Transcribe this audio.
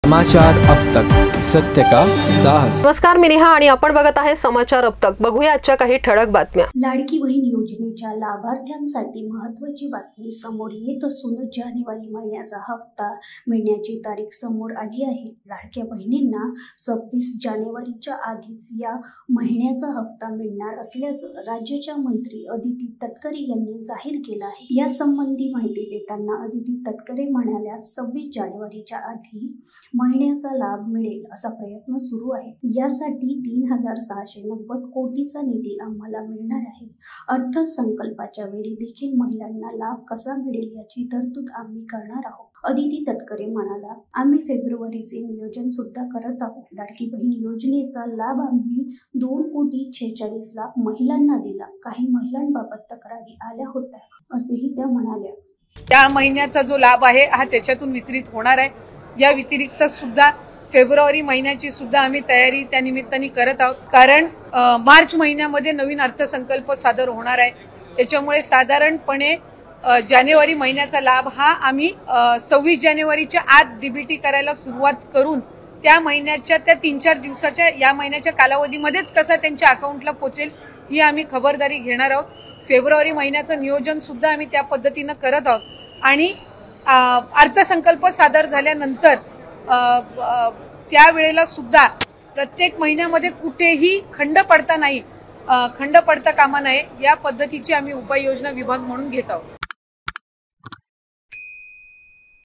समाचार अब तक, सत्य का साहस। नमस्कार, मी नेहा आणि आपण बघत आहे समाचार अब तक। बघूया आजच्या काही ठळक बातम्या। लाडकी बहीण योजनेच्या लाभार्थ्यांसाठी महत्त्वाची बातमी समोर येत असून जानेवारी महिन्याचा हप्ता मिळण्याची तारीख समोर आली आहे। लाडक्या बहिणींना 26 जानेवारीच्या आधीच या महिन्याचा हप्ता मिळणार असल्याचं राज्याच्या मंत्री अदिती तटकरे यांनी जाहीर केलं आहे। या संबंधी माहिती देताना अदिती तटकरे म्हणाल्या, 26 जानेवारीच्या आधी महिन्याचा लाभ मिळेल असा प्रयत्न सुरू आहे। यासाठी 3690 कोटीचा निधी आम्हाला मिळणार आहे। अर्थसंकल्पाच्या वेळी देखील महिलांना लाभ कसा मिळेल याची तरतूद आम्ही करणार आहोत। अदिती तटकरे म्हणाला, आम्ही फेब्रुवारीचे नियोजन सुद्धा करत आहोत। लाडकी बहीण योजनेचा लाभ आम्ही 2,46,00,000 महिलांना दिला। काही महिलांबाबत तक्रारी आल्या होत्या असेही त्या म्हणाल्या। त्या महिन्याचा जो लाभ आहे हा त्याच्यातून वितरित होणार आहे। या व्यतिरिक्त सुद्धा फेब्रुवारी महिन्याची सुद्धा आम्ही तयारी त्या निमित्ताने करत आहोत, कारण मार्च महिन्यामध्ये नवीन अर्थसंकल्प सादर होणार आहे। त्याच्यामुळे साधारणपणे जानेवारी महिन्याचा लाभ हा आम्ही 26 जानेवारीच्या आत डीबीटी करायला सुरुवात करून त्या महिन्याच्या त्या 3-4 दिवसाच्या या महिन्याच्या कालावधीमध्येच कसा त्यांच्या अकाउंटला पोहोचेल ही आम्ही खबरदारी घेणार आहोत। फेब्रुवारी महिन्याचं नियोजन सुद्धा आम्ही त्या पद्धतीनं करत आहोत आणि अर्थसंकल्प सादर झाल्यानंतर त्यावेळेला सुद्धा प्रत्येक महिन्यामध्ये कुठेही खंड पडता कामा नये या पद्धतीची आम्ही उपाययोजना विभाग म्हणून घेत आहोत।